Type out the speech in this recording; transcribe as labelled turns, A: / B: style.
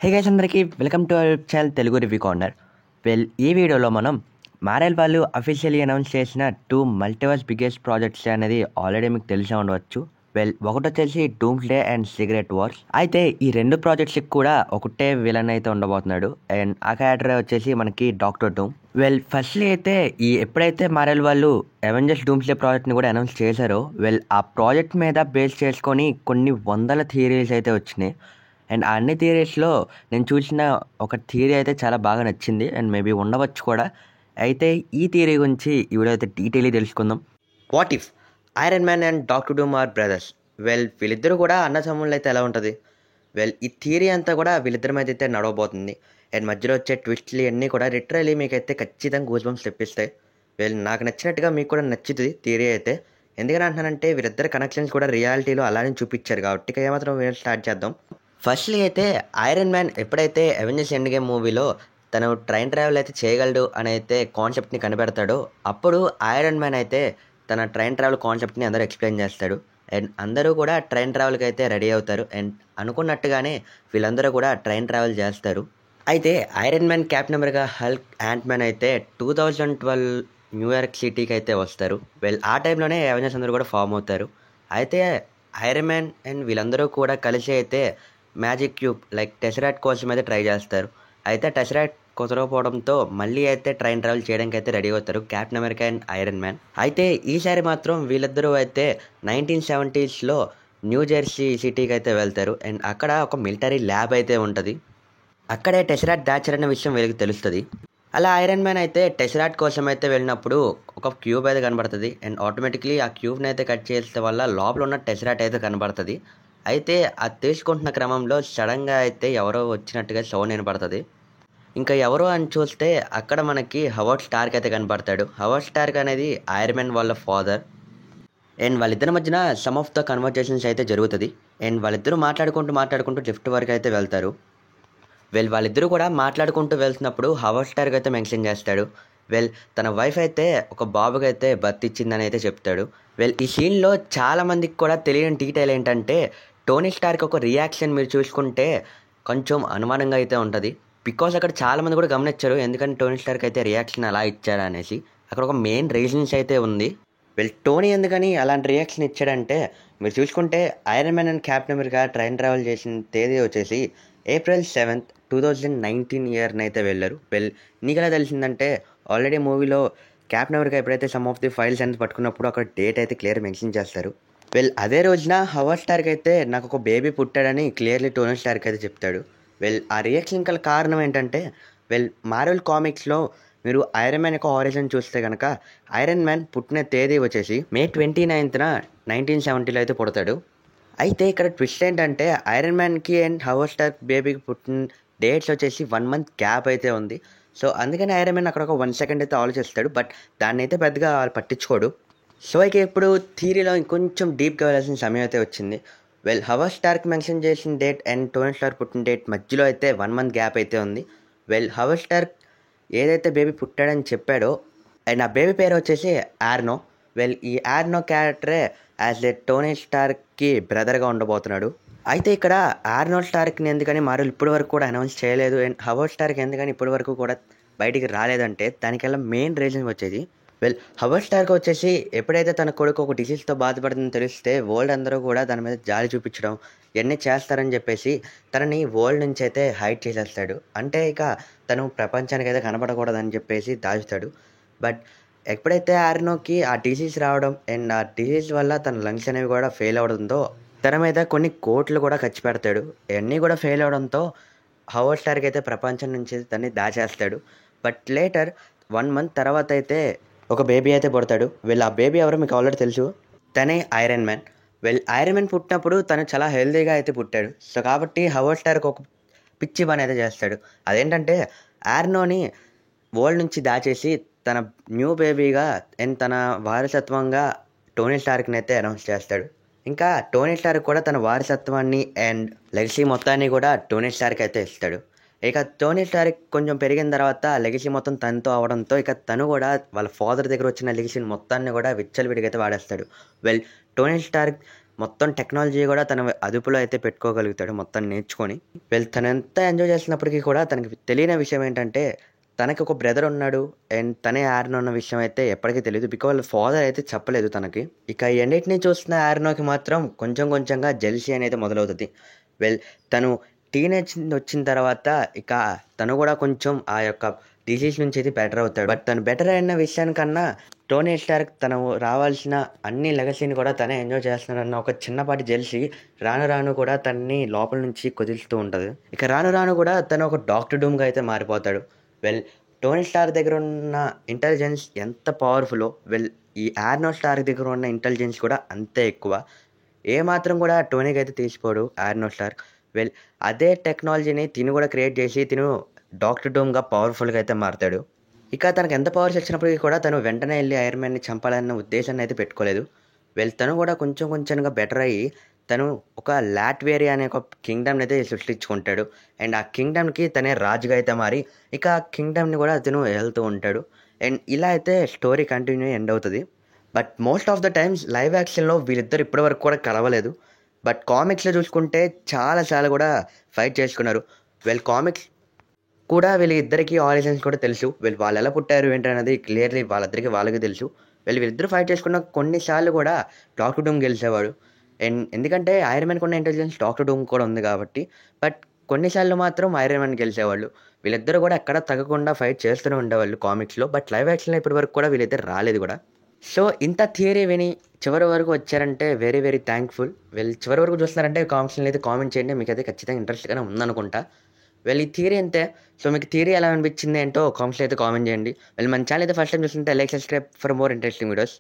A: Hey guys అందరికీ welcome to our channel Telugu review corner. ఈ వీడియోలో మనం మార్వెల్ వాళ్ళు అఫీషియల్లీ అనౌన్స్ చేసిన 2 మల్టీవర్స్ బిగ్గెస్ట్ ప్రాజెక్ట్స్ అనేది ఆల్రెడీ మీకు తెలిసే ఉండవచ్చు. ఒకటి వచ్చేసి డూమ్స్డే అండ్ సీక్రెట్ వార్స్. అయితే ఈ 2 ప్రాజెక్ట్స్కి కూడా ఒకటే విలన్ అయితే ఉండబోతున్నాడు అండ్ ఆ క్యారెక్టర్ వచ్చేసి మనకి డాక్టర్ డూమ్. ఫస్ట్లీ అయితే ఎప్పుడైతే మార్వెల్ వాళ్ళు అవెంజర్స్ డూమ్స్డే ప్రాజెక్ట్ని కూడా అనౌన్స్ చేశారో ఆ ప్రాజెక్ట్ మీద బేస్ చేసుకొని కొన్ని వందల థియరీస్ అయితే వచ్చినాయి. అండ్ అన్ని థియరీస్లో నేను చూసిన ఒక థియరీ అయితే చాలా బాగా నచ్చింది అండ్ మేబీ ఉండవచ్చు కూడా. అయితే ఈ థియరీ గురించి ఈ వీడియో అయితే డీటెయిల్గా తెలుసుకుందాం. What if Iron Man and Doctor Doom are brothers? వీళ్ళిద్దరూ కూడా అన్నదమ్ముళ్ళు అయితే ఎలా ఉంటుంది? ఈ థియరీ అంతా కూడా వీళ్ళిద్దరి మీద అయితే నడవబోతుంది. అండ్ మధ్యలో వచ్చే ట్విస్ట్లు అన్నీ కూడా లిటరలీ మీకైతే ఖచ్చితంగా గూస్ బంప్స్ తెప్పిస్తాయి. నాకు నచ్చినట్టుగా మీకు కూడా నచ్చుతుంది థియరీ అయితే. ఎందుకని అంటున్నానంటే వీళ్ళిద్దరు కనెక్షన్స్ కూడా రియాలిటీలో అలానే చూపించారు కాబట్టి. ఇక ఏమాత్రం వీడియో స్టార్ట్ చేద్దాం. ఫస్ట్లీ అయితే ఐరన్ మ్యాన్ ఎప్పుడైతే అవెంజర్స్ ఎండ్ గేమ్ మూవీలో తను ట్రైన్ ట్రావెల్ అయితే చేయగలడు అని అయితే కాన్సెప్ట్ని కనిపెడతాడో అప్పుడు ఐరన్ మ్యాన్ అయితే తన ట్రైన్ ట్రావెల్ కాన్సెప్ట్ని అందరూ ఎక్స్ప్లెయిన్ చేస్తాడు. అండ్ అందరూ కూడా ట్రైన్ ట్రావెల్కి అయితే రెడీ అవుతారు. అండ్ అనుకున్నట్టుగానే వీళ్ళందరూ కూడా ట్రైన్ ట్రావెల్ చేస్తారు. అయితే iron man, captain America, Hulk, ant man అయితే 2012 న్యూయార్క్ సిటీకి అయితే వస్తారు. ఆ టైంలోనే అవెంజర్స్ అందరూ కూడా ఫామ్ అవుతారు. అయితే ఐరన్ మ్యాన్ అండ్ వీళ్ళందరూ కూడా కలిసి అయితే మ్యాజిక్ క్యూబ్ లైక్ టెసరాట్ కోసం అయితే ట్రై చేస్తారు. అయితే టెసరాట్ కుదరకపోవడంతో మళ్ళీ అయితే ట్రైన్ ట్రావెల్ చేయడానికి అయితే రెడీ అవుతారు captain America and iron man. అయితే ఈసారి మాత్రం వీళ్ళిద్దరూ అయితే 1970s న్యూ జెర్సీ సిటీకి అయితే వెళ్తారు. అండ్ అక్కడ ఒక మిలిటరీ ల్యాబ్ అయితే ఉంటుంది. అక్కడే టెసరాట్ దాచారన్న విషయం వీళ్ళకి తెలుస్తుంది. అలా ఐరన్ మ్యాన్ అయితే టెసరాట్ కోసం అయితే వెళ్ళినప్పుడు ఒక క్యూబ్ అయితే కనబడుతుంది. అండ్ ఆటోమేటిక్లీ ఆ క్యూబ్ని అయితే కట్ చేసే వల్ల లోపల ఉన్న టెసరాట్ అయితే కనబడుతుంది. అయితే అది తీసుకుంటున్న క్రమంలో సడన్గా అయితే ఎవరో వచ్చినట్టుగా సౌండ్ వినపడుతుంది. ఇంకా ఎవరో అని చూస్తే అక్కడ మనకి హవర్డ్ స్టార్క్ అయితే కనపడతాడు. హవర్డ్ స్టార్క్ అనేది ఐరన్ మ్యాన్ వాళ్ళ ఫాదర్. అండ్ వాళ్ళిద్దరి మధ్యన సమ్ ఆఫ్ ద కన్వర్జేషన్స్ అయితే జరుగుతుంది. అండ్ వాళ్ళిద్దరూ మాట్లాడుకుంటూ లిఫ్ట్ వరకు అయితే వెళ్తారు. వాళ్ళిద్దరూ కూడా మాట్లాడుకుంటూ వెళ్తున్నప్పుడు హవర్డ్ స్టార్క్ అయితే మెన్షన్ చేస్తాడు. తన వైఫ్ అయితే ఒక బాబుకి అయితే బర్త్ ఇచ్చిందని అయితే చెప్తాడు. ఈ సీన్లో చాలామందికి కూడా తెలియని డీటెయిల్ ఏంటంటే టోనీ స్టార్క్ ఒక రియాక్షన్ మీరు చూసుకుంటే కొంచెం అనుమానంగా అయితే ఉంటుంది. బికాస్ అక్కడ చాలామంది కూడా గమనించారు ఎందుకంటే టోనీ స్టార్క్ అయితే రియాక్షన్ అలా ఇచ్చాడు అనేసి. అక్కడ ఒక మెయిన్ రీజన్స్ అయితే ఉంది. టోనీ ఎందుకని అలాంటి రియాక్షన్ ఇచ్చాడంటే మీరు చూసుకుంటే iron Man and captain America train travel చేసిన తేదీ వచ్చేసి April 7th, 2019 ఇయర్ని అయితే వెళ్ళారు. నీకెలా తెలిసిందంటే ఆల్రెడీ మూవీలో క్యాప్టెన్ అమెరికా ఎప్పుడైతే సమ్ ఆఫ్ ది ఫైల్స్ అనేది పట్టుకున్నప్పుడు అక్కడ డేట్ అయితే క్లియర్ మెన్షన్ చేస్తారు. అదే రోజున హవర్డ్ స్టార్క్ అయితే నాకు ఒక బేబీ పుట్టాడని క్లియర్లీ టోనీ స్టార్క్ అయితే చెప్తాడు. ఆ రియాక్షన్ కల కారణం ఏంటంటే మార్వెల్ కామిక్స్లో మీరు ఐరన్ మ్యాన్ యొక్క ఆరిజిన్ చూస్తే కనుక ఐరన్ మ్యాన్ పుట్టిన తేదీ వచ్చేసి May 29th, 1970 అయితే పుడతాడు. అయితే ఇక్కడ ట్విస్ట్ ఏంటంటే ఐరన్ మ్యాన్కి అండ్ హవర్డ్ స్టార్క్ బేబీకి పుట్టిన డేట్స్ వచ్చేసి 1 month గ్యాప్ అయితే ఉంది. సో అందుకని ఐరన్ మ్యాన్ అక్కడ ఒక 1 second అయితే ఆలోచిస్తాడు. బట్ దాన్ని అయితే పెద్దగా పట్టించుకోడు. సో ఇక ఇప్పుడు థియరీలో ఇంకొంచెం డీప్గా వెళ్ళాల్సిన సమయం అయితే వచ్చింది. హవర్డ్ స్టార్క్ మెన్షన్ చేసిన డేట్ అండ్ టోనీ స్టార్క్ పుట్టిన డేట్ మధ్యలో అయితే 1 month గ్యాప్ అయితే ఉంది. హవర్డ్ స్టార్క్ ఏదైతే బేబీ పుట్టాడని చెప్పాడో అండ్ ఆ బేబీ పేరు వచ్చేసి ఆర్నో. ఈ ఆర్నో క్యారెక్టరే యాజ్ ఏ టోనీ స్టార్క్కి బ్రదర్గా ఉండబోతున్నాడు. అయితే ఇక్కడ ఆర్నోల్డ్ స్టార్క్ని ఎందుకని మార్వెల్ ఇప్పటి వరకు కూడా అనౌన్స్ చేయలేదు అండ్ హవర్డ్ స్టార్క్ ఎందుకని ఇప్పటి వరకు కూడా బయటికి రాలేదంటే దానికల్లా మెయిన్ రీజన్ వచ్చేది హవర్డ్ స్టార్క్ వచ్చేసి ఎప్పుడైతే తన కొడుకు ఒక డిసీజ్తో బాధపడుతుందని తెలిస్తే వరల్డ్ అందరూ కూడా దాని మీద జాలి చూపించడం ఇవన్నీ చేస్తారని చెప్పేసి తనని వరల్డ్ నుంచి అయితే హైడ్ చేసేస్తాడు. అంటే ఇక తను ప్రపంచానికి అయితే కనపడకూడదని చెప్పేసి దాచుతాడు. బట్ ఎప్పుడైతే ఆర్నోకి ఆ డిసీజ్ రావడం అండ్ ఆ డిసీజ్ వల్ల తన లంగ్స్ అనేవి కూడా ఫెయిల్ అవడంతో తన మీద కొన్ని కోట్లు కూడా ఖర్చు పెడతాడు. ఇవన్నీ కూడా ఫెయిల్ అవడంతో హవర్డ్ స్టార్క్ అయితే ప్రపంచం నుంచి తన్ని దాచేస్తాడు. బట్ లేటర్ 1 month తర్వాత అయితే ఒక బేబీ అయితే పుడతాడు. ఆ బేబీ ఎవరో మీకు ఆల్రెడీ తెలుసు, తనే ఐరన్ మ్యాన్. ఐరన్ మ్యాన్ పుట్టినప్పుడు తను చాలా హెల్తీగా అయితే పుట్టాడు. సో కాబట్టి హవర్డ్ స్టార్క్ ఒక పిచ్చి పని అయితే చేస్తాడు. అదేంటంటే ఆర్నోని వరల్డ్ నుంచి దాచేసి తన న్యూ బేబీగా అండ్ తన వారసత్వంగా టోనీ స్టార్క్ని అయితే అనౌన్స్ చేస్తాడు. ఇంకా టోనీ స్టార్క్ కూడా తన వారసత్వాన్ని అండ్ లెగసీ మొత్తాన్ని కూడా టోనీ స్టార్క్ అయితే ఇస్తాడు. ఇక టోనీ స్టార్క్ కొంచెం పెరిగిన తర్వాత లెగసీ మొత్తం తనతో అవడంతో ఇక తను కూడా వాళ్ళ ఫాదర్ దగ్గర వచ్చిన లెగసీ మొత్తాన్ని కూడా విచ్చలవిడిగా అయితే వాడేస్తాడు. టోనీ స్టార్క్ మొత్తం టెక్నాలజీ కూడా తన అదుపులో అయితే పెట్టుకోగలుగుతాడు మొత్తం నేర్చుకొని. తను ఎంత ఎంజాయ్ చేస్తున్నప్పటికీ కూడా తనకి తెలియని విషయం ఏంటంటే తనకి ఒక బ్రదర్ ఉన్నాడు అండ్ తనే ఆర్నో ఉన్న విషయం అయితే ఎప్పటికీ తెలియదు. బికాజ్ వాళ్ళ ఫాదర్ అయితే చెప్పలేదు తనకి. ఇక ఈ అన్నిటిని చూస్తున్న ఆర్నోకి మాత్రం కొంచెం కొంచెంగా జెల్సీ అనేది మొదలవుతుంది. తను టీనేజ్ వచ్చిన తర్వాత ఇక తను కూడా కొంచెం ఆ యొక్క డిసీజ్ నుంచి అయితే బెటర్ అవుతాడు. బట్ తను బెటర్ అయిన విషయానికన్నా టోనీ స్టార్క్ తను రావాల్సిన అన్ని లెగసీని కూడా తనే ఎంజాయ్ చేస్తున్నాడన్న ఒక చిన్నపాటి జెల్సీ రాను రాను కూడా తనని లోపల నుంచి కుదిలుతూ ఉంటుంది. ఇక రాను రాను కూడా తను ఒక డాక్టర్ డూమ్గా అయితే మారిపోతాడు. టోనీ స్టార్క్ దగ్గర ఉన్న ఇంటెలిజెన్స్ ఎంత పవర్ఫుల్లో ఈ ఆర్నో స్టార్క్ దగ్గర ఉన్న ఇంటెలిజెన్స్ కూడా అంతే ఎక్కువ. ఏమాత్రం కూడా టోనీకి అయితే తీసిపోడు ఆర్నో స్టార్క్. అదే టెక్నాలజీని తిను కూడా క్రియేట్ చేసి తిను డాక్టర్ డూమ్గా పవర్ఫుల్గా అయితే మారుతాడు. ఇక తనకు ఎంత పవర్స్ వచ్చినప్పటికీ కూడా తను వెంటనే వెళ్ళి ఐరన్ మ్యాన్ని చంపాలన్న ఉద్దేశాన్ని అయితే పెట్టుకోలేదు. తను కూడా కొంచెం కొంచెంగా బెటర్ అయ్యి తను ఒక లాట్వేరియా అనే ఒక కింగ్డమ్ని అయితే సృష్టించుకుంటాడు. అండ్ ఆ కింగ్డమ్కి తనే రాజుగా అయితే మారి ఇక ఆ కింగ్డమ్ని కూడా అతను వెళ్తూ ఉంటాడు. అండ్ ఇలా అయితే స్టోరీ కంటిన్యూ ఎండ్ అవుతుంది. But most of the times live యాక్షన్లో వీళ్ళిద్దరు ఇప్పటివరకు కూడా కలవలేదు. బట్ కామిక్స్లో చూసుకుంటే చాలా కూడా ఫైట్ చేసుకున్నారు. కామిక్స్ కూడా వీళ్ళిద్దరికీ ఆరిజిన్స్ కూడా తెలుసు. వాళ్ళు ఎలా పుట్టారు ఏంటనేది క్లియర్లీ వాళ్ళకి తెలుసు. వీళ్ళిద్దరు ఫైట్ చేసుకున్న కొన్నిసార్లు కూడా డాక్టర్ డూమ్ గెలిచేవాడు. అండ్ ఎందుకంటే ఐరన్ మ్యాన్కి ఉన్న ఇంటెలిజెన్స్ డాక్టర్ డూమ్ కూడా ఉంది కాబట్టి. బట్ కొన్నిసార్లు మాత్రం ఐరన్ మ్యాన్ గెలిచేవాళ్ళు. వీళ్ళిద్దరు కూడా ఎక్కడ తగ్గకుండా ఫైట్ చేస్తూనే ఉండేవాళ్ళు కామిక్స్లో. బట్ లైవ్ యాక్షన్లో ఇప్పటి వరకు కూడా వీళ్ళిద్దరు రాలేదు కూడా. సో ఇంత థియరీ విని చివరి వరకు వచ్చారంటే వెరీ థ్యాంక్ఫుల్. చివరి వరకు చూస్తున్నారంటే కామెంట్స్లో అయితే కామెంట్ చేయండి. మీకు అయితే ఖచ్చితంగా ఇంట్రెస్ట్గానే ఉందనుకుంటా. ఈ థియరీ అంతే. సో మీకు థియరీ ఎలా అనిపించింది ఏంటో కామెంట్స్లో అయితే కామెంట్ చేయండి. మన ఛానల్ అయితే ఫస్ట్ టైం చూస్తుంటే like, subscribe for more interesting videos.